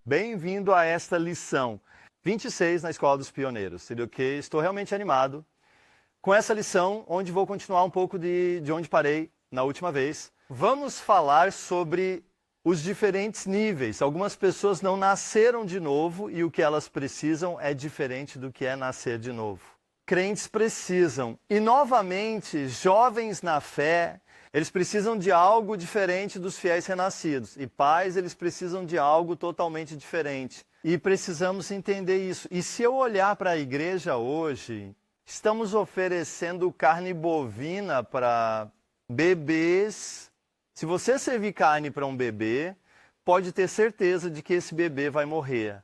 Bem-vindo a esta lição 26 na Escola dos Pioneiros. Estou realmente animado com essa lição, onde vou continuar um pouco de onde parei na última vez. Vamos falar sobre os diferentes níveis. Algumas pessoas não nasceram de novo e o que elas precisam é diferente do que é nascer de novo. Crentes precisam. E, novamente, jovens na fé, eles precisam de algo diferente dos fiéis renascidos. E pais, eles precisam de algo totalmente diferente. E precisamos entender isso. E se eu olhar para a igreja hoje, estamos oferecendo carne bovina para bebês. Se você servir carne para um bebê, pode ter certeza de que esse bebê vai morrer.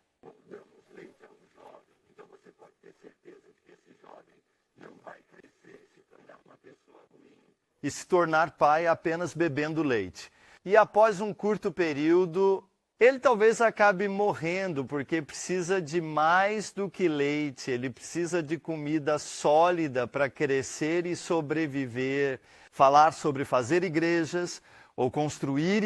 E se tornar pai apenas bebendo leite. E após um curto período, ele talvez acabe morrendo, porque precisa de mais do que leite, ele precisa de comida sólida para crescer e sobreviver. Falar sobre fazer igrejas, ou construir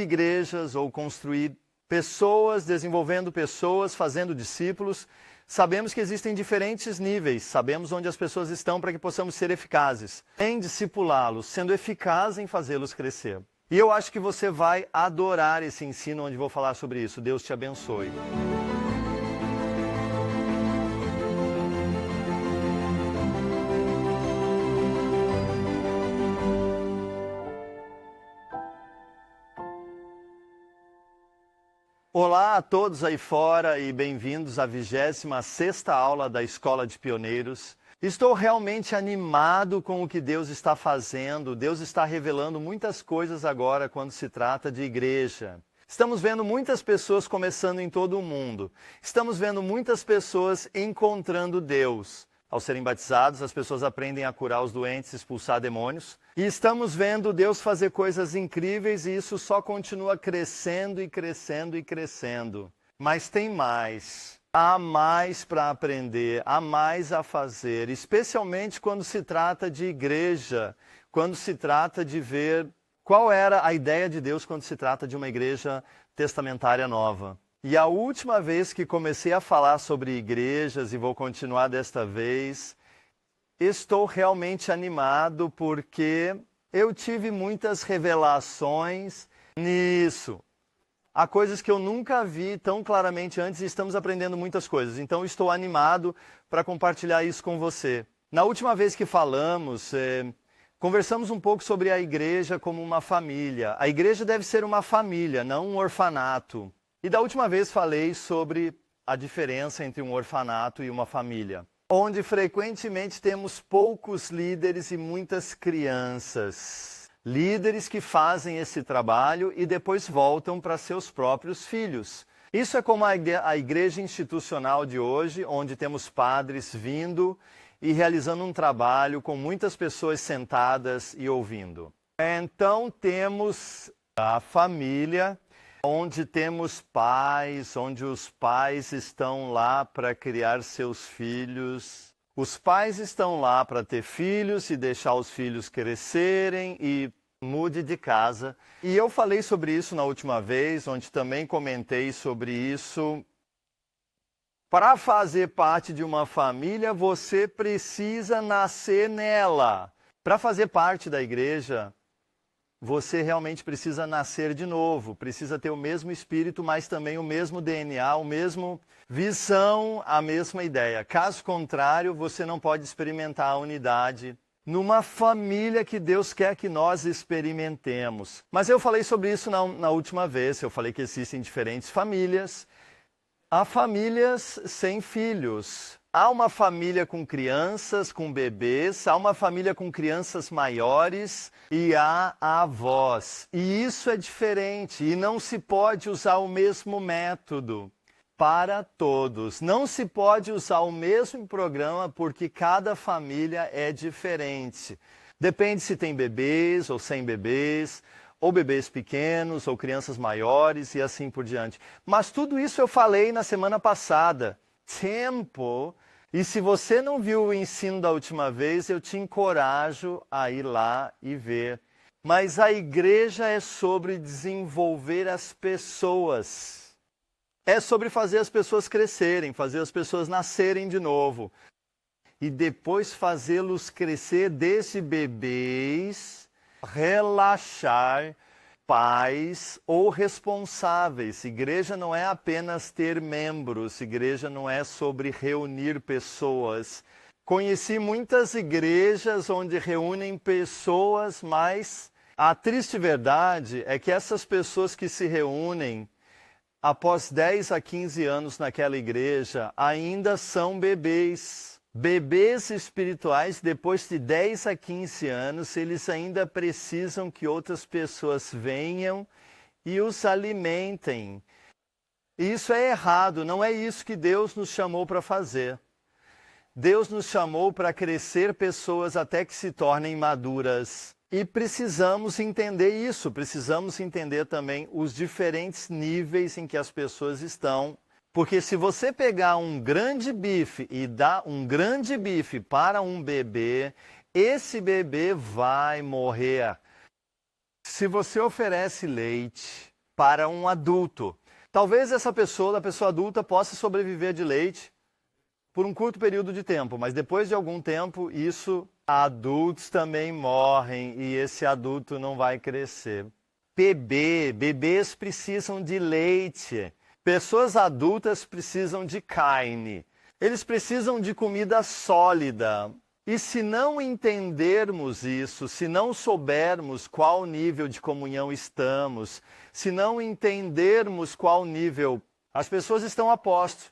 pessoas, desenvolvendo pessoas, fazendo discípulos. Sabemos que existem diferentes níveis, sabemos onde as pessoas estão para que possamos ser eficazes em discipulá-los, sendo eficaz em fazê-los crescer. E eu acho que você vai adorar esse ensino onde vou falar sobre isso. Deus te abençoe. Olá a todos aí fora e bem-vindos à 26ª aula da Escola de Pioneiros. Estou realmente animado com o que Deus está fazendo. Deus está revelando muitas coisas agora quando se trata de igreja. Estamos vendo muitas pessoas começando em todo o mundo. Estamos vendo muitas pessoas encontrando Deus. Ao serem batizados, as pessoas aprendem a curar os doentes, expulsar demônios. E estamos vendo Deus fazer coisas incríveis e isso só continua crescendo e crescendo e crescendo. Mas tem mais. Há mais para aprender, há mais a fazer, especialmente quando se trata de igreja, quando se trata de ver qual era a ideia de Deus quando se trata de uma igreja testamentária nova. E a última vez que comecei a falar sobre igrejas, e vou continuar desta vez, estou realmente animado porque eu tive muitas revelações nisso. Há coisas que eu nunca vi tão claramente antes e estamos aprendendo muitas coisas. Então estou animado para compartilhar isso com você. Na última vez que falamos, conversamos um pouco sobre a igreja como uma família. A igreja deve ser uma família, não um orfanato. E da última vez falei sobre a diferença entre um orfanato e uma família, onde frequentemente temos poucos líderes e muitas crianças. Líderes que fazem esse trabalho e depois voltam para seus próprios filhos. Isso é como a igreja institucional de hoje, onde temos padres vindo e realizando um trabalho com muitas pessoas sentadas e ouvindo. Então temos a família, onde temos pais, onde os pais estão lá para criar seus filhos. Os pais estão lá para ter filhos e deixar os filhos crescerem e mude de casa. E eu falei sobre isso na última vez, onde também comentei sobre isso. Para fazer parte de uma família, você precisa nascer nela. Para fazer parte da igreja, você realmente precisa nascer de novo, precisa ter o mesmo espírito, mas também o mesmo DNA, a mesma visão, a mesma ideia. Caso contrário, você não pode experimentar a unidade numa família que Deus quer que nós experimentemos. Mas eu falei sobre isso na última vez, eu falei que existem diferentes famílias. Há famílias sem filhos. Há uma família com crianças, com bebês, há uma família com crianças maiores e há avós. E isso é diferente e não se pode usar o mesmo método para todos. Não se pode usar o mesmo programa porque cada família é diferente. Depende se tem bebês ou sem bebês, ou bebês pequenos ou crianças maiores e assim por diante. Mas tudo isso eu falei na semana passada. Tempo. E se você não viu o ensino da última vez, eu te encorajo a ir lá e ver. Mas a igreja é sobre desenvolver as pessoas. É sobre fazer as pessoas crescerem, fazer as pessoas nascerem de novo. E depois fazê-los crescer desde bebês, relaxar, pais ou responsáveis. Igreja não é apenas ter membros, igreja não é sobre reunir pessoas. Conheci muitas igrejas onde reúnem pessoas, mas a triste verdade é que essas pessoas que se reúnem após 10 a 15 anos naquela igreja ainda são bebês. Bebês espirituais, depois de 10 a 15 anos, eles ainda precisam que outras pessoas venham e os alimentem. E isso é errado, não é isso que Deus nos chamou para fazer. Deus nos chamou para crescer pessoas até que se tornem maduras. E precisamos entender isso, precisamos entender também os diferentes níveis em que as pessoas estão. Porque se você pegar um grande bife e dar um grande bife para um bebê, esse bebê vai morrer. Se você oferece leite para um adulto, talvez essa pessoa, a pessoa adulta, possa sobreviver de leite por um curto período de tempo, mas depois de algum tempo, adultos também morrem e esse adulto não vai crescer. Bebês precisam de leite. Pessoas adultas precisam de carne. Eles precisam de comida sólida. E se não entendermos isso, se não soubermos qual nível de comunhão estamos, se não entendermos qual nível as pessoas estão a posto,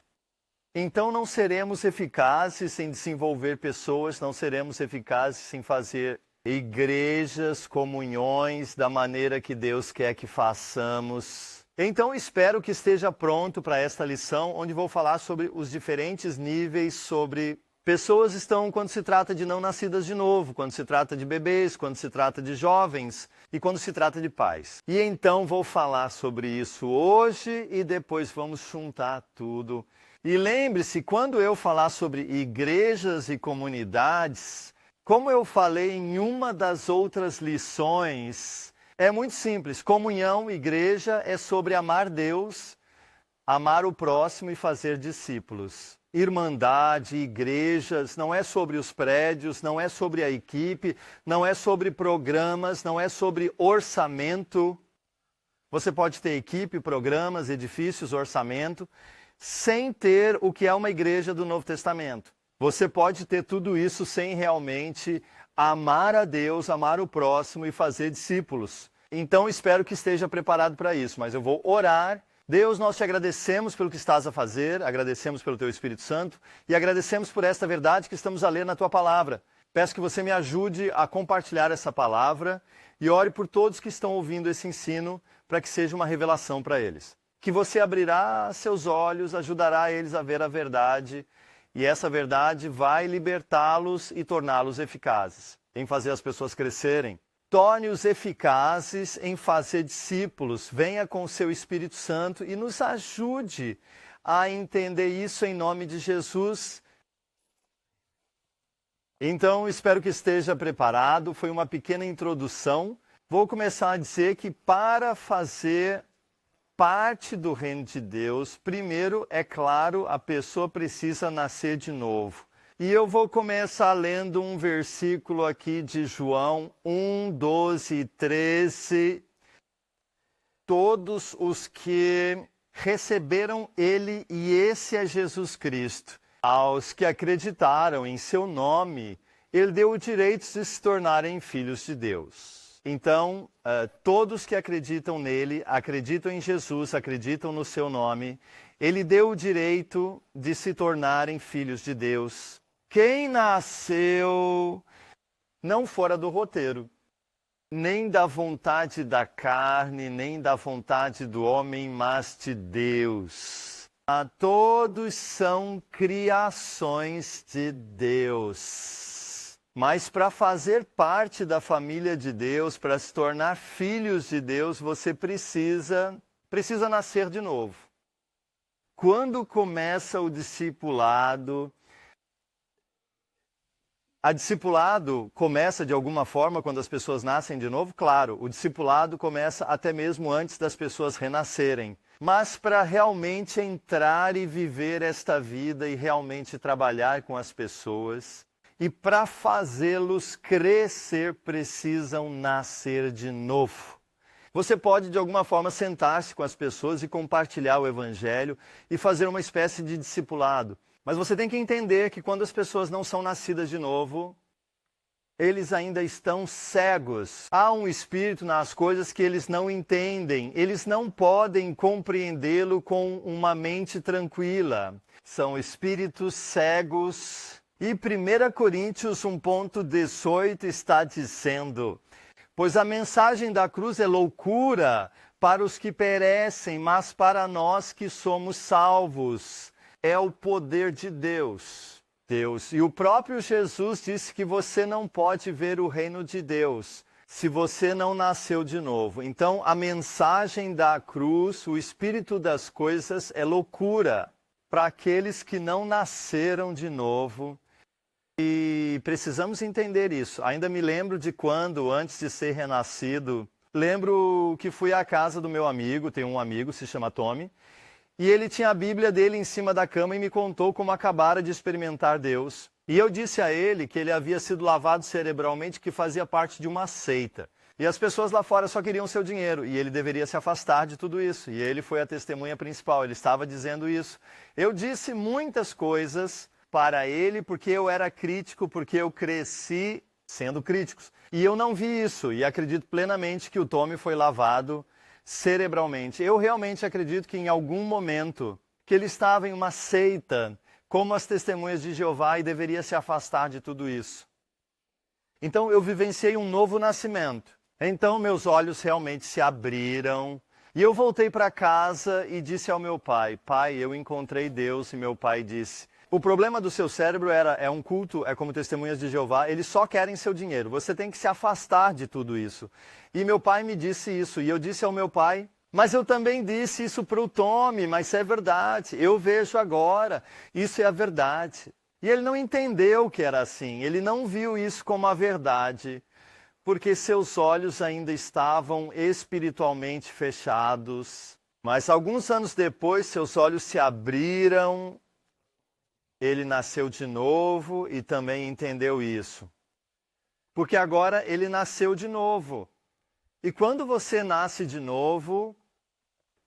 então não seremos eficazes em desenvolver pessoas, não seremos eficazes em fazer igrejas, comunhões da maneira que Deus quer que façamos. Então espero que esteja pronto para esta lição, onde vou falar sobre os diferentes níveis, sobre pessoas estão quando se trata de não nascidas de novo, quando se trata de bebês, quando se trata de jovens e quando se trata de pais. E então vou falar sobre isso hoje e depois vamos juntar tudo. E lembre-se, quando eu falar sobre igrejas e comunidades, como eu falei em uma das outras lições, é muito simples. Comunhão, igreja, é sobre amar Deus, amar o próximo e fazer discípulos. Irmandade, igrejas, não é sobre os prédios, não é sobre a equipe, não é sobre programas, não é sobre orçamento. Você pode ter equipe, programas, edifícios, orçamento, sem ter o que é uma igreja do Novo Testamento. Você pode ter tudo isso sem realmente amar a Deus, amar o próximo e fazer discípulos. Então espero que esteja preparado para isso, mas eu vou orar. Deus, nós te agradecemos pelo que estás a fazer, agradecemos pelo teu Espírito Santo e agradecemos por esta verdade que estamos a ler na tua palavra. Peço que você me ajude a compartilhar essa palavra e ore por todos que estão ouvindo esse ensino para que seja uma revelação para eles. Que você abrirá seus olhos, ajudará eles a ver a verdade e essa verdade vai libertá-los e torná-los eficazes em fazer as pessoas crescerem. Torne-os eficazes em fazer discípulos. Venha com o seu Espírito Santo e nos ajude a entender isso em nome de Jesus. Então, espero que esteja preparado. Foi uma pequena introdução. Vou começar a dizer que para fazer parte do reino de Deus, primeiro, é claro, a pessoa precisa nascer de novo. E eu vou começar lendo um versículo aqui de João 1, 12 e 13. Todos os que receberam ele, e esse é Jesus Cristo, aos que acreditaram em seu nome, ele deu o direito de se tornarem filhos de Deus. Então, todos que acreditam nele, acreditam em Jesus, acreditam no seu nome, ele deu o direito de se tornarem filhos de Deus. Quem nasceu não fora do roteiro, nem da vontade da carne, nem da vontade do homem, mas de Deus. Todos são criações de Deus. Mas para fazer parte da família de Deus, para se tornar filhos de Deus, você precisa nascer de novo. Quando começa o discipulado, a discipulado começa de alguma forma quando as pessoas nascem de novo? Claro, o discipulado começa até mesmo antes das pessoas renascerem. mas para realmente entrar e viver esta vida e realmente trabalhar com as pessoas. E para fazê-los crescer, precisam nascer de novo. Você pode, de alguma forma, sentar-se com as pessoas e compartilhar o Evangelho e fazer uma espécie de discipulado. Mas você tem que entender que quando as pessoas não são nascidas de novo, eles ainda estão cegos. Há um espírito nas coisas que eles não entendem. Eles não podem compreendê-lo com uma mente tranquila. São espíritos cegos. E 1 Coríntios 1:18 está dizendo: pois a mensagem da cruz é loucura para os que perecem, mas para nós que somos salvos é o poder de Deus. E o próprio Jesus disse que você não pode ver o reino de Deus se você não nasceu de novo. Então, a mensagem da cruz, o espírito das coisas, é loucura para aqueles que não nasceram de novo. E precisamos entender isso. Ainda me lembro de quando, antes de ser renascido, lembro que fui à casa do meu amigo, tem um amigo, se chama Tommy, e ele tinha a Bíblia dele em cima da cama e me contou como acabara de experimentar Deus. E eu disse a ele que ele havia sido lavado cerebralmente, que fazia parte de uma seita. E as pessoas lá fora só queriam seu dinheiro, e ele deveria se afastar de tudo isso. E ele foi a testemunha principal, ele estava dizendo isso. Eu disse muitas coisas para ele, porque eu era crítico, porque eu cresci sendo críticos. E eu não vi isso, e acredito plenamente que o Tommy foi lavado cerebralmente. Eu realmente acredito que em algum momento que ele estava em uma seita, como as testemunhas de Jeová, e deveria se afastar de tudo isso. Então eu vivenciei um novo nascimento. Então meus olhos realmente se abriram. E eu voltei para casa e disse ao meu pai: pai, eu encontrei Deus. E meu pai disse: o problema do seu cérebro é um culto, é como testemunhas de Jeová, eles só querem seu dinheiro. Você tem que se afastar de tudo isso. E meu pai me disse isso. E eu disse ao meu pai: mas eu também disse isso para o Tommy, mas é verdade. Eu vejo agora, isso é a verdade. E ele não entendeu que era assim. Ele não viu isso como a verdade, porque seus olhos ainda estavam espiritualmente fechados. Mas alguns anos depois, seus olhos se abriram. Ele nasceu de novo e também entendeu isso. Porque agora ele nasceu de novo. E quando você nasce de novo,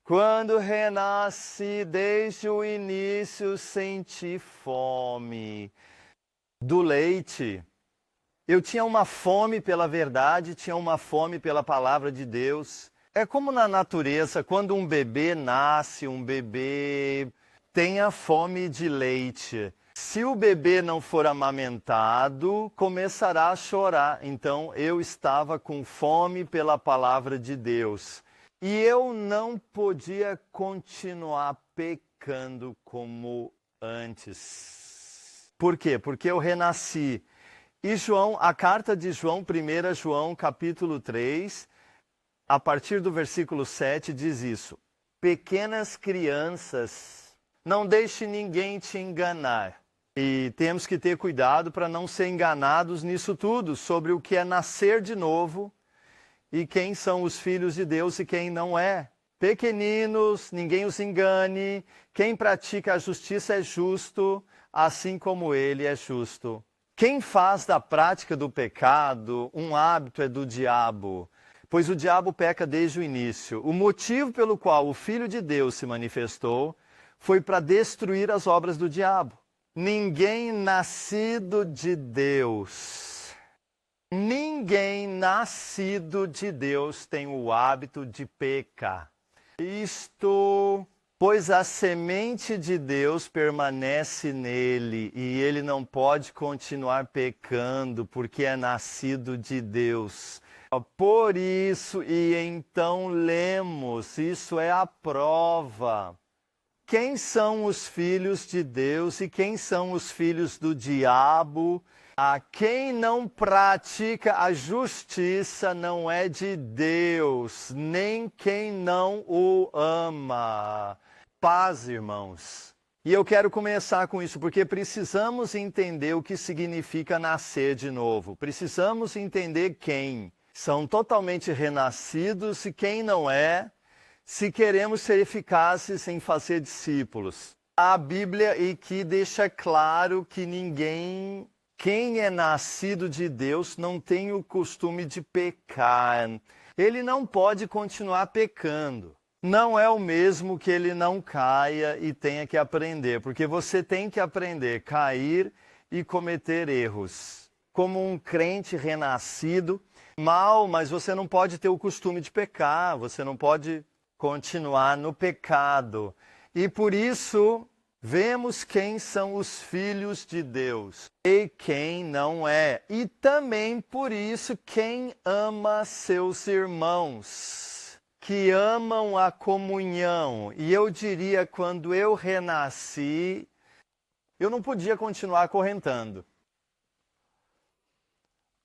quando renasce desde o início, senti fome do leite. Eu tinha uma fome pela verdade, tinha uma fome pela palavra de Deus. É como na natureza, quando um bebê nasce, um bebê tenha fome de leite. Se o bebê não for amamentado, começará a chorar. Então eu estava com fome pela palavra de Deus. E eu não podia continuar pecando como antes. Por quê? Porque eu renasci. E João, a carta de João, 1 João, capítulo 3, a partir do versículo 7, diz isso: pequenas crianças, não deixe ninguém te enganar. E temos que ter cuidado para não ser enganados nisso tudo, sobre o que é nascer de novo e quem são os filhos de Deus e quem não é. Pequeninos, ninguém os engane. Quem pratica a justiça é justo, assim como ele é justo. Quem faz da prática do pecado um hábito é do diabo, pois o diabo peca desde o início. O motivo pelo qual o Filho de Deus se manifestou foi para destruir as obras do diabo. Ninguém nascido de Deus, ninguém nascido de Deus tem o hábito de pecar. Pois a semente de Deus permanece nele e ele não pode continuar pecando porque é nascido de Deus. Por isso, e então lemos, isso é a prova. Quem são os filhos de Deus e quem são os filhos do diabo? A quem não pratica a justiça não é de Deus, nem quem não o ama. Paz, irmãos. E eu quero começar com isso, porque precisamos entender o que significa nascer de novo. Precisamos entender quem são totalmente renascidos e quem não é. se queremos ser eficazes em fazer discípulos. A Bíblia aqui deixa claro que quem é nascido de Deus não tem o costume de pecar. Ele não pode continuar pecando. Não é o mesmo que ele não caia e tenha que aprender, porque você tem que aprender a cair e cometer erros. Como um crente renascido, mas você não pode ter o costume de pecar, você não pode continuar no pecado. E por isso, vemos quem são os filhos de Deus e quem não é. E também por isso, quem ama seus irmãos, que amam a comunhão. E eu diria, quando eu renasci, eu não podia continuar acorrentando.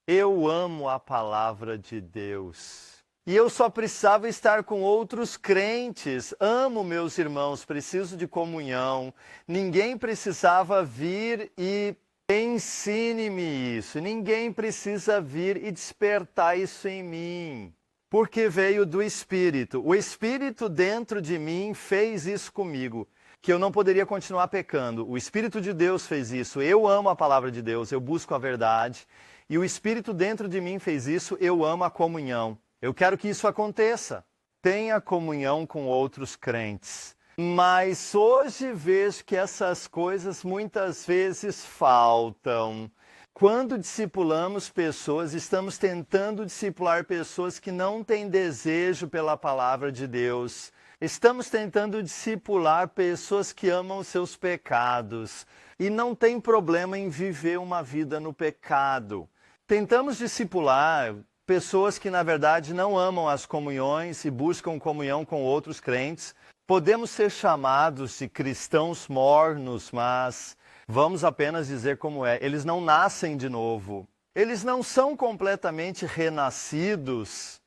Eu amo a palavra de Deus. E eu só precisava estar com outros crentes. Amo meus irmãos, preciso de comunhão. Ninguém precisava vir e ensine-me isso. Ninguém precisa vir e despertar isso em mim. Porque veio do Espírito. O Espírito dentro de mim fez isso comigo, que eu não poderia continuar pecando. O Espírito de Deus fez isso. Eu amo a palavra de Deus, eu busco a verdade. E o Espírito dentro de mim fez isso, eu amo a comunhão. Eu quero que isso aconteça. Tenha comunhão com outros crentes. Mas hoje vejo que essas coisas muitas vezes faltam. Quando discipulamos pessoas, estamos tentando discipular pessoas que não têm desejo pela palavra de Deus. Estamos tentando discipular pessoas que amam seus pecados e não tem problema em viver uma vida no pecado. Tentamos discipular pessoas que, na verdade, não amam as comunhões e buscam comunhão com outros crentes. Podemos ser chamados de cristãos mornos, mas vamos apenas dizer como é. Eles não nascem de novo. Eles não são completamente renascidos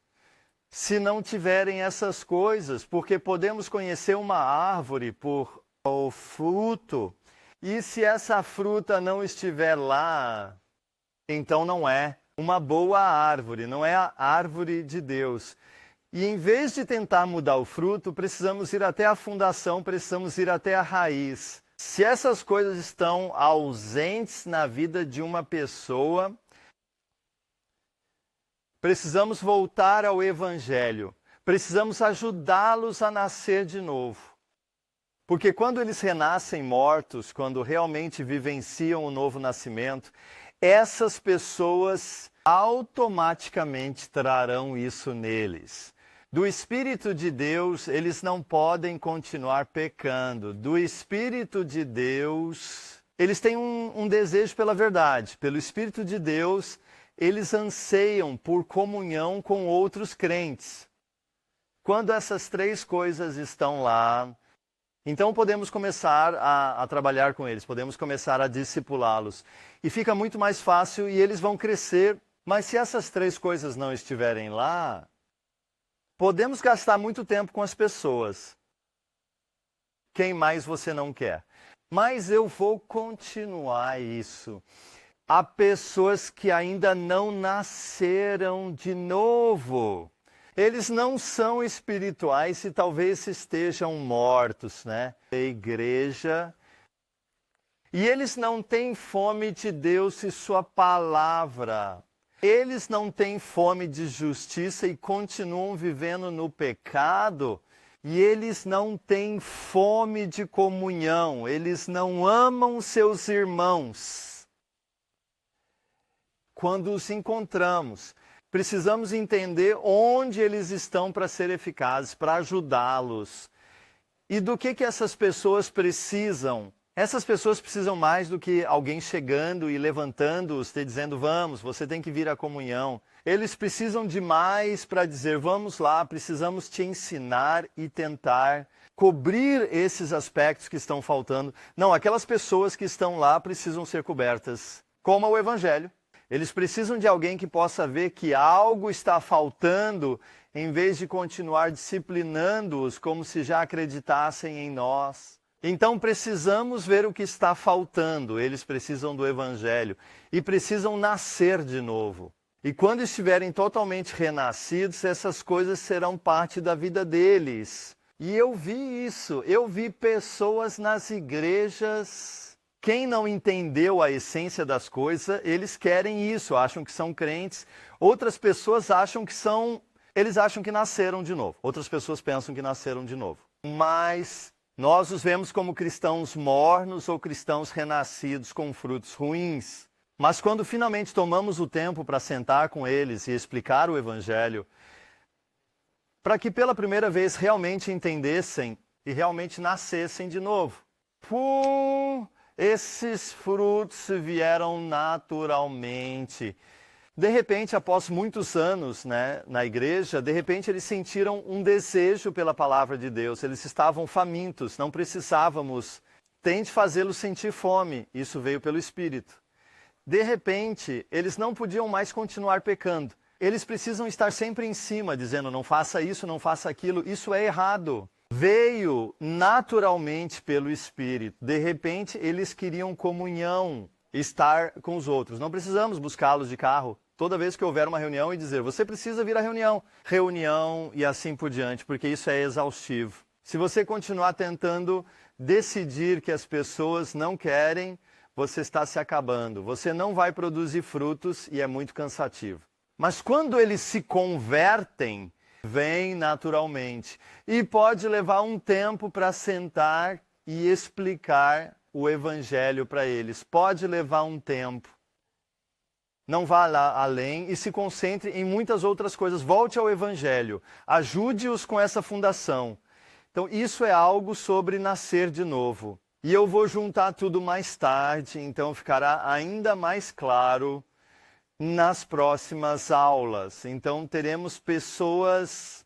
se não tiverem essas coisas, porque podemos conhecer uma árvore por o fruto, e se essa fruta não estiver lá, então não é uma boa árvore, não é a árvore de Deus. E em vez de tentar mudar o fruto, precisamos ir até a fundação, precisamos ir até a raiz. Se essas coisas estão ausentes na vida de uma pessoa, precisamos voltar ao Evangelho. Precisamos ajudá-los a nascer de novo. Porque quando eles renascem mortos, quando realmente vivenciam o novo nascimento, essas pessoas automaticamente trarão isso neles. Do Espírito de Deus, eles não podem continuar pecando. Do Espírito de Deus, eles têm um desejo pela verdade. Pelo Espírito de Deus, eles anseiam por comunhão com outros crentes. Quando essas três coisas estão lá, então podemos começar a trabalhar com eles, podemos começar a discipulá-los. E fica muito mais fácil e eles vão crescer. Mas se essas três coisas não estiverem lá, podemos gastar muito tempo com as pessoas. Quem mais você não quer? Mas eu vou continuar isso. Há pessoas que ainda não nasceram de novo. Eles não são espirituais e talvez estejam mortos, né? A igreja. E eles não têm fome de Deus e sua palavra. Eles não têm fome de justiça e continuam vivendo no pecado. E eles não têm fome de comunhão. Eles não amam seus irmãos. Quando os encontramos, precisamos entender onde eles estão para ser eficazes, para ajudá-los. E do que essas pessoas precisam? Essas pessoas precisam mais do que alguém chegando e levantando-os e dizendo, vamos, você tem que vir à comunhão. Eles precisam de mais para dizer, vamos lá, precisamos te ensinar e tentar cobrir esses aspectos que estão faltando. Não, aquelas pessoas que estão lá precisam ser cobertas, como o Evangelho. Eles precisam de alguém que possa ver que algo está faltando, em vez de continuar disciplinando-os como se já acreditassem em nós. Então precisamos ver o que está faltando. Eles precisam do Evangelho e precisam nascer de novo. E quando estiverem totalmente renascidos, essas coisas serão parte da vida deles. E eu vi isso, eu vi pessoas nas igrejas. Quem não entendeu a essência das coisas, eles querem isso, acham que são crentes. Outras pessoas acham que eles acham que nasceram de novo. Outras pessoas pensam que nasceram de novo. Mas nós os vemos como cristãos mornos ou cristãos renascidos com frutos ruins. Mas quando finalmente tomamos o tempo para sentar com eles e explicar o Evangelho, para que pela primeira vez realmente entendessem e realmente nascessem de novo. Esses frutos vieram naturalmente. De repente, após muitos anos, na igreja, de repente eles sentiram um desejo pela palavra de Deus. Eles estavam famintos, não precisávamos. Tente fazê-los sentir fome. Isso veio pelo Espírito. De repente, eles não podiam mais continuar pecando. Eles precisam estar sempre em cima, dizendo, não faça isso, não faça aquilo. Isso é errado. Veio naturalmente pelo Espírito. De repente, eles queriam comunhão, estar com os outros. Não precisamos buscá-los de carro toda vez que houver uma reunião e dizer, você precisa vir à reunião. Reunião e assim por diante, porque isso é exaustivo. Se você continuar tentando decidir que as pessoas não querem, você está se acabando. Você não vai produzir frutos e é muito cansativo. Mas quando eles se convertem, vem naturalmente. E pode levar um tempo para sentar e explicar o Evangelho para eles. Pode levar um tempo. Não vá lá além e se concentre em muitas outras coisas. Volte ao Evangelho. Ajude-os com essa fundação. Então, isso é algo sobre nascer de novo. E eu vou juntar tudo mais tarde, então ficará ainda mais claro nas próximas aulas. Então teremos pessoas...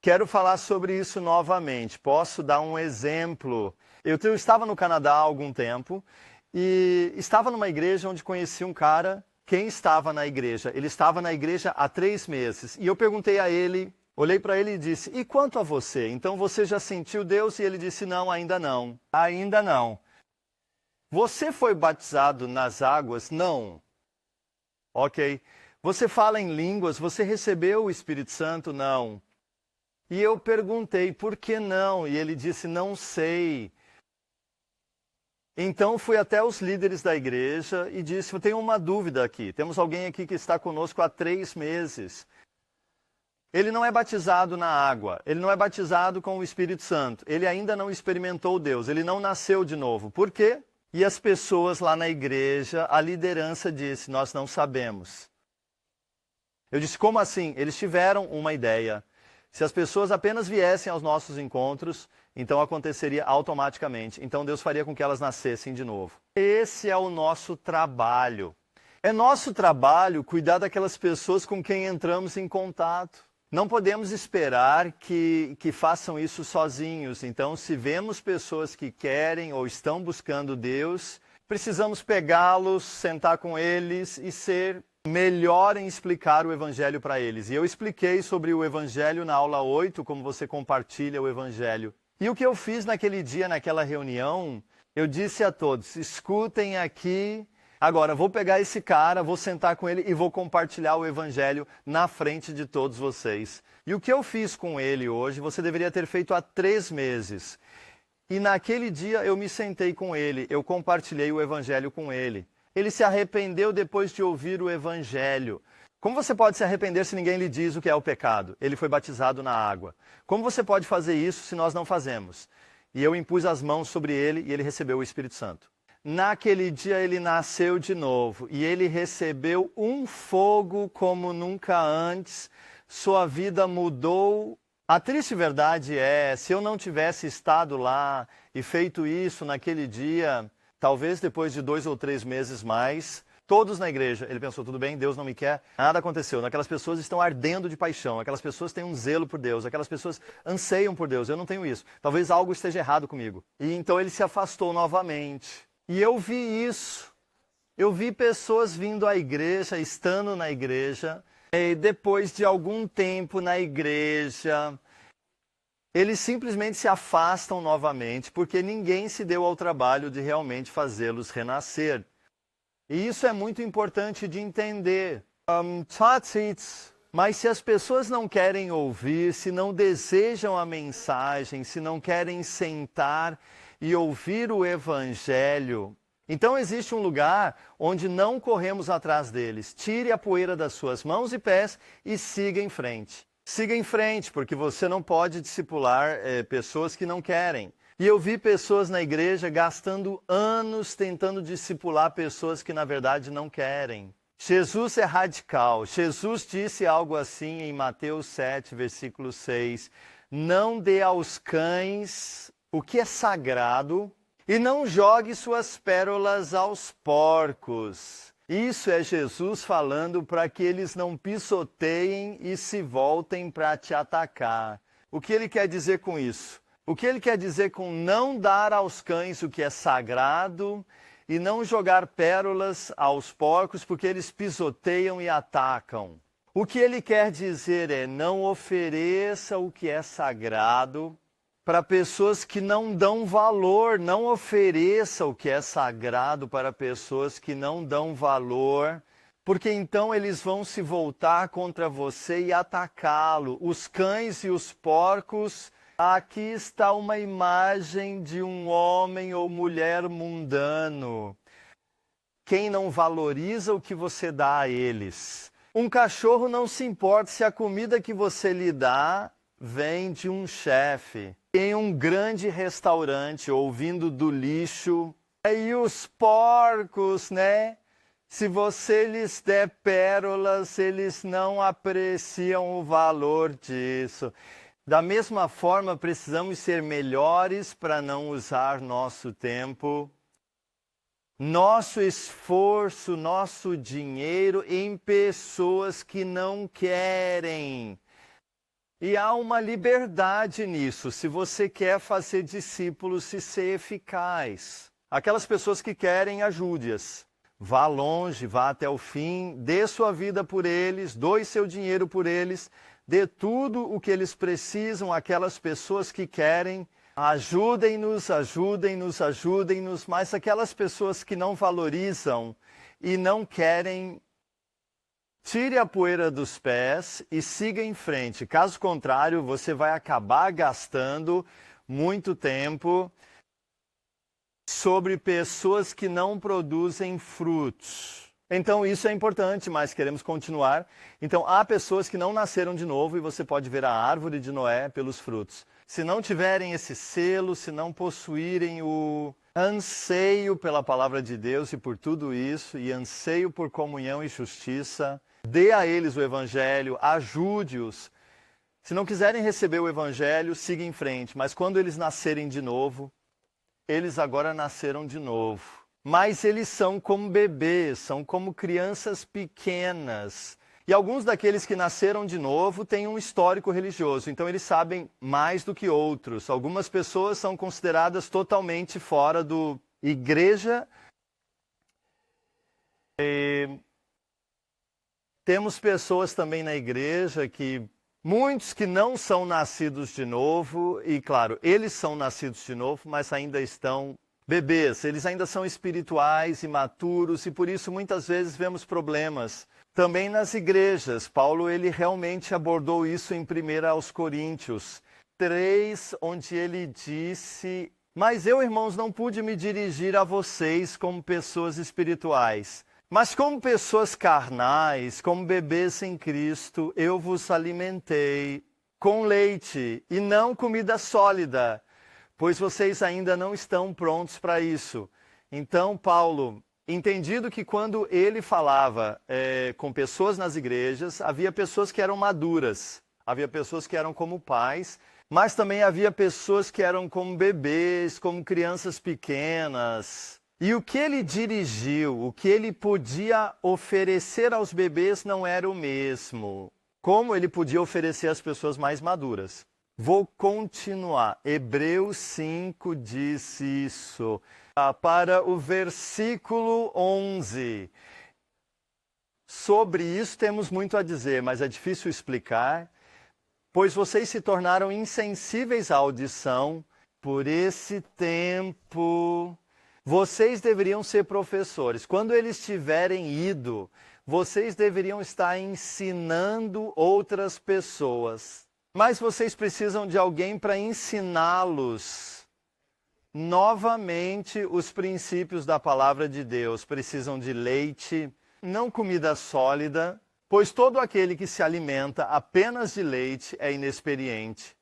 Quero falar sobre isso novamente. Posso dar um exemplo? Eu estava no Canadá há algum tempo e estava numa igreja onde conheci um cara. Quem estava na igreja? Ele estava na igreja há 3 meses. E eu perguntei a ele... Olhei para ele e disse, e quanto a você? Então você já sentiu Deus? E ele disse, não, ainda não. Ainda não. Você foi batizado nas águas? Não. Ok. Você fala em línguas? Você recebeu o Espírito Santo? Não. E eu perguntei, por que não? E ele disse, não sei. Então fui até os líderes da igreja e disse, eu tenho uma dúvida aqui. Temos alguém aqui que está conosco há 3 meses. Ele não é batizado na água, ele não é batizado com o Espírito Santo, ele ainda não experimentou Deus, ele não nasceu de novo. Por quê? E as pessoas lá na igreja, a liderança disse, nós não sabemos. Eu disse, como assim? Eles tiveram uma ideia. Se as pessoas apenas viessem aos nossos encontros, então aconteceria automaticamente. Então Deus faria com que elas nascessem de novo. Esse é o nosso trabalho. É nosso trabalho cuidar daquelas pessoas com quem entramos em contato. Não podemos esperar que façam isso sozinhos. Então, se vemos pessoas que querem ou estão buscando Deus, precisamos pegá-los, sentar com eles e ser melhor em explicar o Evangelho para eles. E eu expliquei sobre o Evangelho na aula 8, como você compartilha o Evangelho. E o que eu fiz naquele dia, naquela reunião, eu disse a todos, escutem aqui. Agora, vou pegar esse cara, vou sentar com ele e vou compartilhar o Evangelho na frente de todos vocês. E o que eu fiz com ele hoje, você deveria ter feito há 3 meses. E naquele dia eu me sentei com ele, eu compartilhei o Evangelho com ele. Ele se arrependeu depois de ouvir o Evangelho. Como você pode se arrepender se ninguém lhe diz o que é o pecado? Ele foi batizado na água. Como você pode fazer isso se nós não fazemos? E eu impus as mãos sobre ele e ele recebeu o Espírito Santo. Naquele dia ele nasceu de novo e ele recebeu um fogo como nunca antes. Sua vida mudou. A triste verdade é, se eu não tivesse estado lá e feito isso naquele dia, talvez depois de 2 ou 3 meses mais, todos na igreja, ele pensou, tudo bem, Deus não me quer, nada aconteceu. Aquelas pessoas estão ardendo de paixão, aquelas pessoas têm um zelo por Deus, aquelas pessoas anseiam por Deus, eu não tenho isso. Talvez algo esteja errado comigo. E então ele se afastou novamente. E eu vi isso, eu vi pessoas vindo à igreja, estando na igreja, e depois de algum tempo na igreja, eles simplesmente se afastam novamente, porque ninguém se deu ao trabalho de realmente fazê-los renascer. E isso é muito importante de entender. Mas se as pessoas não querem ouvir, se não desejam a mensagem, se não querem sentar e ouvir o Evangelho, então existe um lugar onde não corremos atrás deles. Tire a poeira das suas mãos e pés e siga em frente. Siga em frente, porque você não pode discipular pessoas que não querem. E eu vi pessoas na igreja gastando anos tentando discipular pessoas que na verdade não querem. Jesus é radical. Jesus disse algo assim em Mateus 7, versículo 6. Não dê aos cães o que é sagrado e não jogue suas pérolas aos porcos. Isso é Jesus falando para que eles não pisoteiem e se voltem para te atacar. O que ele quer dizer com isso? O que ele quer dizer com não dar aos cães o que é sagrado e não jogar pérolas aos porcos porque eles pisoteiam e atacam? O que ele quer dizer é não ofereça o que é sagrado para pessoas que não dão valor, não ofereça o que é sagrado para pessoas que não dão valor, porque então eles vão se voltar contra você e atacá-lo. Os cães e os porcos, aqui está uma imagem de um homem ou mulher mundano. Quem não valoriza o que você dá a eles. Um cachorro não se importa se a comida que você lhe dá vem de um chefe em um grande restaurante ou vindo do lixo. E os porcos, né? Se você lhes der pérolas, eles não apreciam o valor disso. Da mesma forma, precisamos ser melhores para não usar nosso tempo, nosso esforço, nosso dinheiro em pessoas que não querem. E há uma liberdade nisso, se você quer fazer discípulos e ser eficaz. Aquelas pessoas que querem, ajude-as. Vá longe, vá até o fim, dê sua vida por eles, doe seu dinheiro por eles, dê tudo o que eles precisam, aquelas pessoas que querem. Ajudem-nos, ajudem-nos, ajudem-nos, mas aquelas pessoas que não valorizam e não querem, tire a poeira dos pés e siga em frente. Caso contrário, você vai acabar gastando muito tempo sobre pessoas que não produzem frutos. Então isso é importante, mas queremos continuar. Então há pessoas que não nasceram de novo e você pode ver a árvore de Noé pelos frutos. Se não tiverem esse selo, se não possuírem o anseio pela palavra de Deus e por tudo isso, e anseio por comunhão e justiça, dê a eles o Evangelho, ajude-os. Se não quiserem receber o Evangelho, siga em frente. Mas quando eles nascerem de novo, eles agora nasceram de novo. Mas eles são como bebês, são como crianças pequenas. E alguns daqueles que nasceram de novo têm um histórico religioso, então eles sabem mais do que outros. Algumas pessoas são consideradas totalmente fora da igreja. Temos pessoas também na igreja muitos que não são nascidos de novo, e claro, eles são nascidos de novo, mas ainda estão bebês, eles ainda são espirituais, imaturos, e por isso muitas vezes vemos problemas. Também nas igrejas, Paulo ele realmente abordou isso em 1 aos Coríntios 3, onde ele disse: mas eu, irmãos, não pude me dirigir a vocês como pessoas espirituais, mas como pessoas carnais, como bebês em Cristo, eu vos alimentei com leite e não comida sólida, pois vocês ainda não estão prontos para isso. Então, Paulo, entendido que quando ele falava com pessoas nas igrejas, havia pessoas que eram maduras, havia pessoas que eram como pais, mas também havia pessoas que eram como bebês, como crianças pequenas. E o que ele dirigiu, o que ele podia oferecer aos bebês não era o mesmo, como ele podia oferecer às pessoas mais maduras. Vou continuar. Hebreus 5 diz isso. Para o versículo 11. Sobre isso temos muito a dizer, mas é difícil explicar. Pois vocês se tornaram insensíveis à audição por esse tempo. Vocês deveriam ser professores. Quando eles tiverem ido, vocês deveriam estar ensinando outras pessoas. Mas vocês precisam de alguém para ensiná-los novamente os princípios da palavra de Deus. Precisam de leite, não comida sólida, pois todo aquele que se alimenta apenas de leite é inexperiente.